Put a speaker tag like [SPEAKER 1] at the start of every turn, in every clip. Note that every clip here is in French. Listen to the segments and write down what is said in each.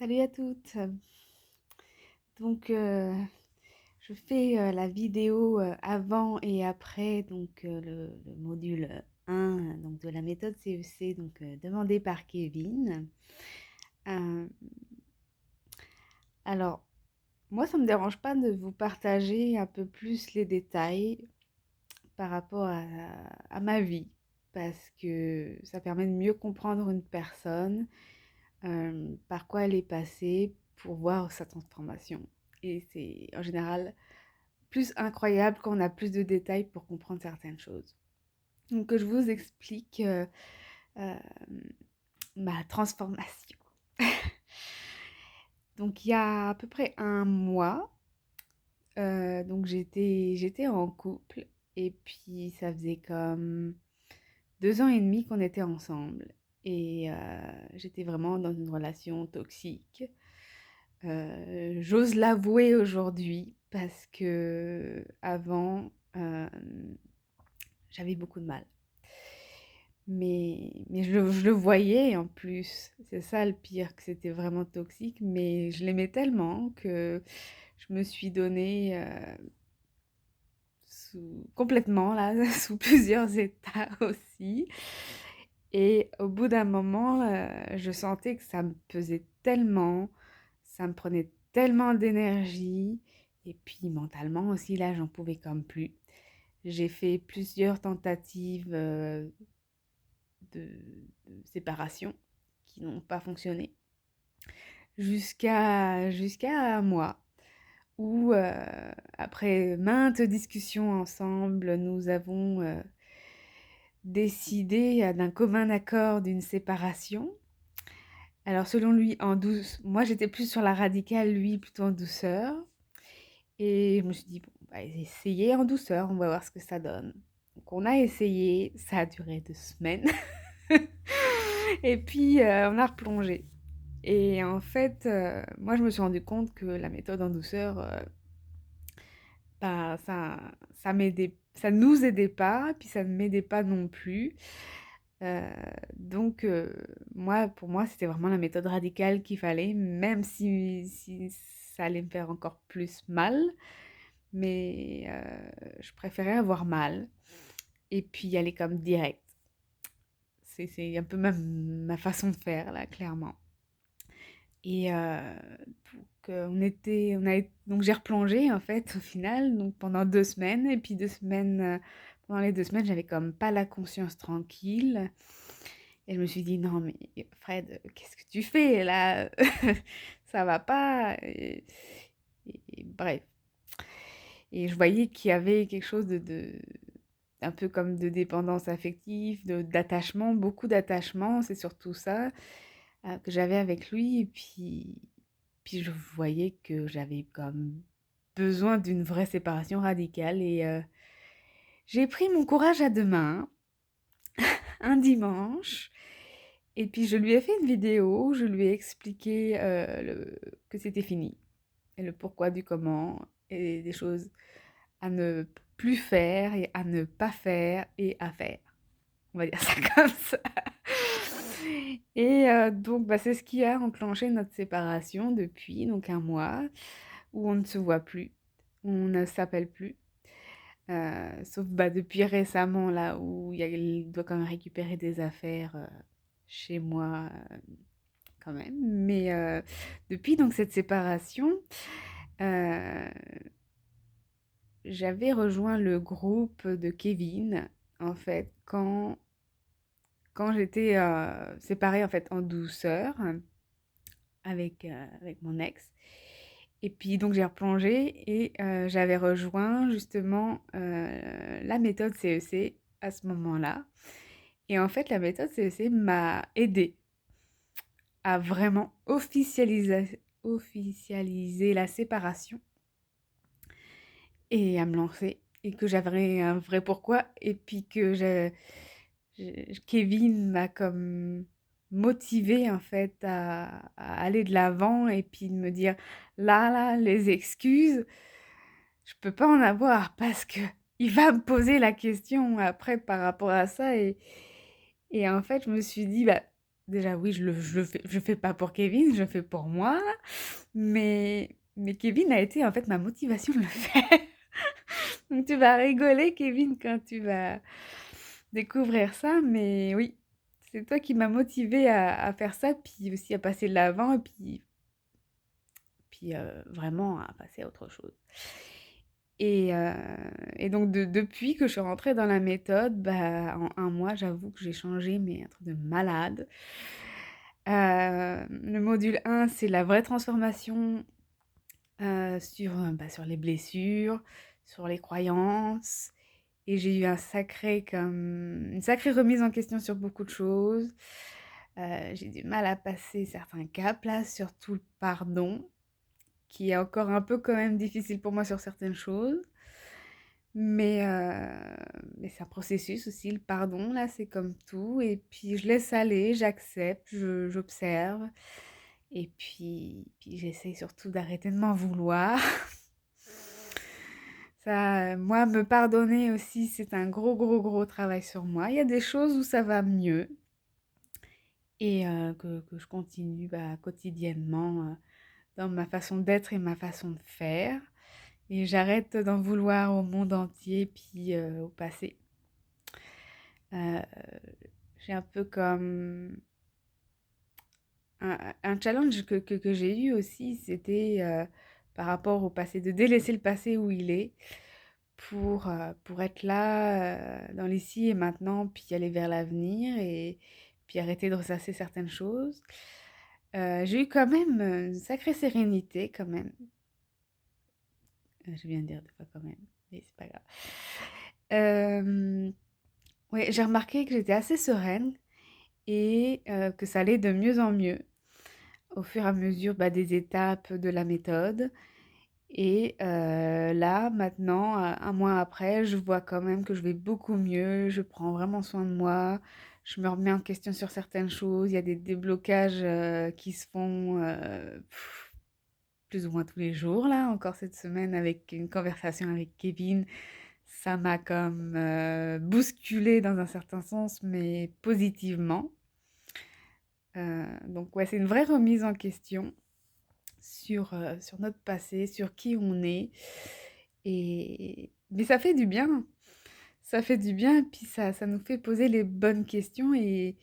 [SPEAKER 1] Salut à toutes. Donc, je fais la vidéo avant et après le module 1 donc de la méthode CEC demandé par Kevin. Euh, alors, moi, ça me dérange pas de vous partager un peu plus les détails par rapport à ma vie parce que ça permet de mieux comprendre une personne, par quoi elle est passée pour voir sa transformation. Et c'est en général plus incroyable quand on a plus de détails pour comprendre certaines choses. Donc, que je vous explique euh, ma transformation. Donc, il y a à peu près un mois, j'étais en couple et puis ça faisait comme 2 ans et demi qu'on était ensemble et j'étais vraiment dans une relation toxique. J'ose l'avouer aujourd'hui parce que avant, j'avais beaucoup de mal. Mais je le voyais en plus. C'est ça le pire, que c'était vraiment toxique. Mais je l'aimais tellement que je me suis donnée complètement là, sous plusieurs états aussi. Et au bout d'un moment, je sentais que ça me pesait tellement, ça me prenait tellement d'énergie. Et puis mentalement aussi, là, j'en pouvais comme plus. J'ai fait plusieurs tentatives de, de séparation qui n'ont pas fonctionné jusqu'à moi où après maintes discussions ensemble, nous avons décidé d'un commun accord d'une séparation. Alors selon lui en douce, moi j'étais plus sur la radicale, lui plutôt en douceur. Et je me suis dit, bon, on va essayer en douceur, on va voir ce que ça donne. Donc on a essayé, ça a duré 2 semaines. Et puis on a replongé. Et en fait, moi, je me suis rendu compte que la méthode en douceur, bah, ça nous aidait pas, puis ça ne m'aidait pas non plus. Euh, donc, pour moi, c'était vraiment la méthode radicale qu'il fallait, même si ça allait me faire encore plus mal. Mais je préférais avoir mal et puis y aller comme direct. C'est un peu ma façon de faire, là, clairement. Et donc j'ai replongé en fait au final, donc pendant 2 semaines. Et puis pendant les 2 semaines, j'avais comme pas la conscience tranquille. Et je me suis dit, non mais Fred, qu'est-ce que tu fais là? Ça va pas. Et bref. Et je voyais qu'il y avait quelque chose un peu comme de dépendance affective, d'attachement, beaucoup d'attachement, c'est surtout ça que j'avais avec lui. Et puis je voyais que j'avais comme besoin d'une vraie séparation radicale. Et j'ai pris mon courage à 2 mains un dimanche. Et puis je lui ai fait une vidéo, je lui ai expliqué que c'était fini. Et le pourquoi du comment. Et des choses à ne plus faire et à ne pas faire et à faire. On va dire ça comme ça. Et donc, bah, c'est ce qui a enclenché notre séparation depuis donc un mois, où on ne se voit plus, on ne s'appelle plus. Sauf bah, depuis récemment, là, où il doit quand même récupérer des affaires chez moi, quand même. Mais depuis donc cette séparation, euh, j'avais rejoint le groupe de Kevin, en fait, quand j'étais séparée en fait en douceur avec mon ex. Et puis donc j'ai replongé et j'avais rejoint justement la méthode CEC à ce moment-là. Et en fait, la méthode CEC m'a aidée à vraiment officialiser la séparation et à me lancer. Et que j'avais un vrai pourquoi. Et puis que Kevin m'a comme motivée en fait à aller de l'avant et puis de me dire là, les excuses, je peux pas en avoir parce que il va me poser la question après par rapport à ça. Et en fait, je me suis dit, bah, déjà oui, je le fais pas pour Kevin, je le fais pour moi, mais Kevin a été en fait ma motivation de le faire. Donc tu vas rigoler, Kevin, quand tu vas découvrir ça, mais oui, c'est toi qui m'as motivé à faire ça, puis aussi à passer de l'avant, et puis vraiment à passer à autre chose. Et, euh, et donc depuis que je suis rentrée dans la méthode, bah, en un mois, j'avoue que j'ai changé, mais un truc de malade. Le module 1, c'est la vraie transformation sur les blessures, sur les croyances. Et j'ai eu une sacrée remise en question sur beaucoup de choses. J'ai du mal à passer certains caps là, surtout le pardon, qui est encore un peu quand même difficile pour moi sur certaines choses. Mais c'est un processus aussi, le pardon, là, c'est comme tout. Et puis je laisse aller, j'accepte, j'observe. Et puis j'essaye surtout d'arrêter de m'en vouloir. Ça, moi, me pardonner aussi, c'est un gros, gros, gros travail sur moi. Il y a des choses où ça va mieux et que je continue quotidiennement dans ma façon d'être et ma façon de faire. Et j'arrête d'en vouloir au monde entier puis au passé. Euh, j'ai un peu comme un challenge que j'ai eu aussi, c'était par rapport au passé, de délaisser le passé où il est pour être là dans l'ici et maintenant, puis aller vers l'avenir et puis arrêter de ressasser certaines choses. J'ai eu quand même une sacrée sérénité, quand même. Je viens de dire deux fois quand même, mais c'est pas grave. Euh, ouais, j'ai remarqué que j'étais assez sereine et que ça allait de mieux en mieux au fur et à mesure des étapes de la méthode. Et là, maintenant, un mois après, je vois quand même que je vais beaucoup mieux, je prends vraiment soin de moi, je me remets en question sur certaines choses, il y a des déblocages qui se font plus ou moins tous les jours, là, encore cette semaine avec une conversation avec Kevin, ça m'a comme bousculé dans un certain sens, mais positivement. Donc ouais, c'est une vraie remise en question sur notre passé, sur qui on est. Mais ça fait du bien. Ça fait du bien, et puis ça nous fait poser les bonnes questions. Et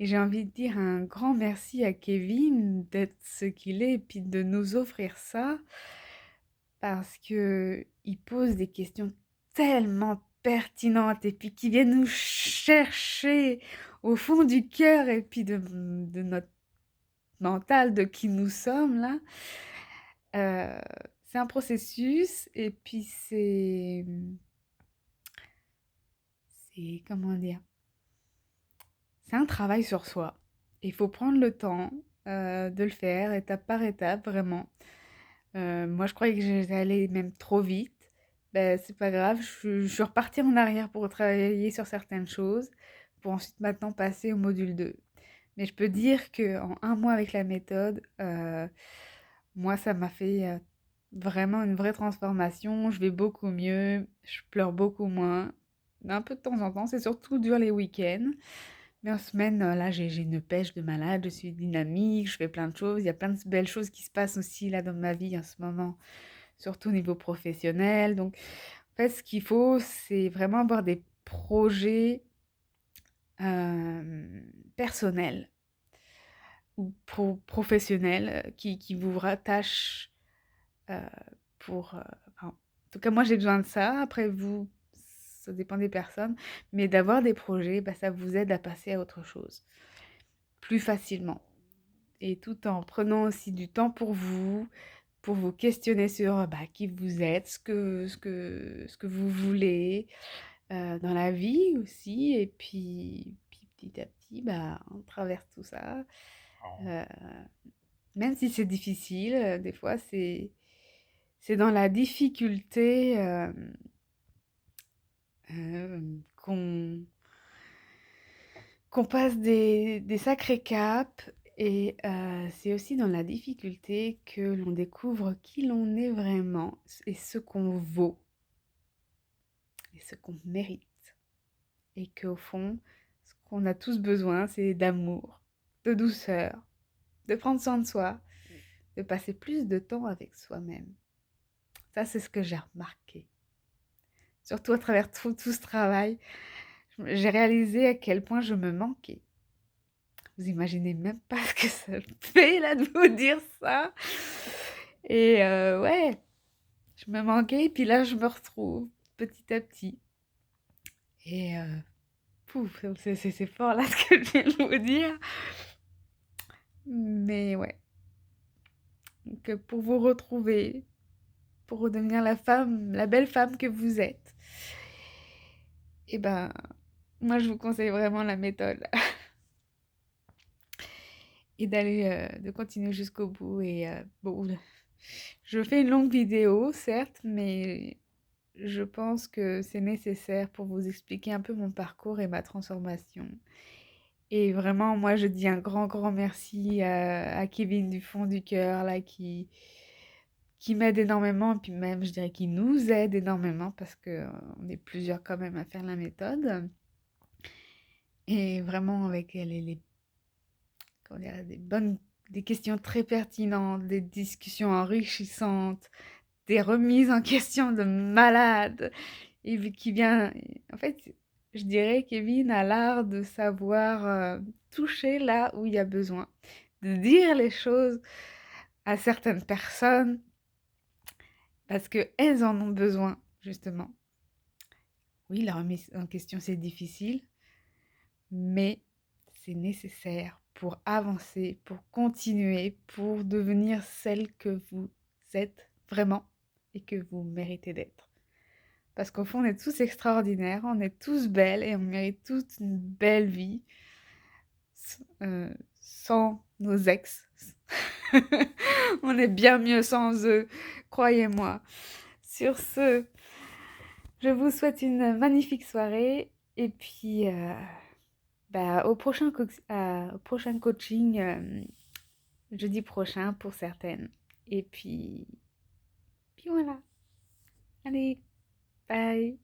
[SPEAKER 1] j'ai envie de dire un grand merci à Kevin d'être ce qu'il est, et puis de nous offrir ça, parce que il pose des questions tellement pertinentes, et puis qui viennent nous chercher au fond du cœur, et puis de notre mental, de qui nous sommes, là. Euh, c'est un processus et puis c'est comment dire? C'est un travail sur soi. Il faut prendre le temps de le faire étape par étape, vraiment. Moi, je croyais que j'étais allée même trop vite. Ben, c'est pas grave, je suis repartie en arrière pour travailler sur certaines choses, pour ensuite maintenant passer au module 2. Mais je peux dire que en un mois avec la méthode, moi, ça m'a fait vraiment une vraie transformation. Je vais beaucoup mieux, je pleure beaucoup moins. Un peu de temps en temps, c'est surtout dur les week-ends. Mais en semaine, là, j'ai une pêche de malade, je suis dynamique, je fais plein de choses. Il y a plein de belles choses qui se passent aussi là dans ma vie en ce moment, surtout au niveau professionnel. Donc, en fait, ce qu'il faut, c'est vraiment avoir des projets personnels ou professionnels qui vous rattachent euh, enfin, en tout cas, moi, j'ai besoin de ça. Après, vous, ça dépend des personnes. Mais d'avoir des projets, ça vous aide à passer à autre chose plus facilement. Et tout en prenant aussi du temps pour vous questionner sur qui vous êtes, ce que vous voulez dans la vie aussi. Et puis petit à petit, on traverse tout ça. Euh, Même si c'est difficile, des fois, c'est dans la difficulté qu'on passe des sacrés caps. Et c'est aussi dans la difficulté que l'on découvre qui l'on est vraiment et ce qu'on vaut et ce qu'on mérite. Et qu'au fond, ce qu'on a tous besoin, c'est d'amour. de douceur, de prendre soin de soi, de passer plus de temps avec soi-même. Ça, c'est ce que j'ai remarqué. Surtout à travers tout ce travail, j'ai réalisé à quel point je me manquais. Vous imaginez même pas ce que ça me fait là de vous dire ça. Et ouais, je me manquais et puis là je me retrouve petit à petit. Et pouf, c'est fort là ce que je viens de vous dire. Mais ouais, que pour vous retrouver, pour redevenir la femme, la belle femme que vous êtes, et ben moi je vous conseille vraiment la méthode et de continuer jusqu'au bout. Et bon, je fais une longue vidéo, certes, mais je pense que c'est nécessaire pour vous expliquer un peu mon parcours et ma transformation. Et vraiment, moi, je dis un grand, grand merci à Kevin du fond du cœur, là, qui m'aide énormément, et puis même, je dirais, qui nous aide énormément, parce que on est plusieurs quand même à faire la méthode. Et vraiment, avec comment dire, des questions très pertinentes, des discussions enrichissantes, des remises en question de malade, et qui vient, en fait, je dirais, Kevin a l'art de savoir toucher là où il y a besoin, de dire les choses à certaines personnes parce qu'elles en ont besoin, justement. Oui, la remise en question, c'est difficile, mais c'est nécessaire pour avancer, pour continuer, pour devenir celle que vous êtes vraiment et que vous méritez d'être. Parce qu'au fond, on est tous extraordinaires, on est tous belles et on mérite toute une belle vie sans nos ex. On est bien mieux sans eux, croyez-moi. Sur ce, je vous souhaite une magnifique soirée et puis bah, au prochain coaching jeudi prochain pour certaines. Et puis voilà. Allez, bye.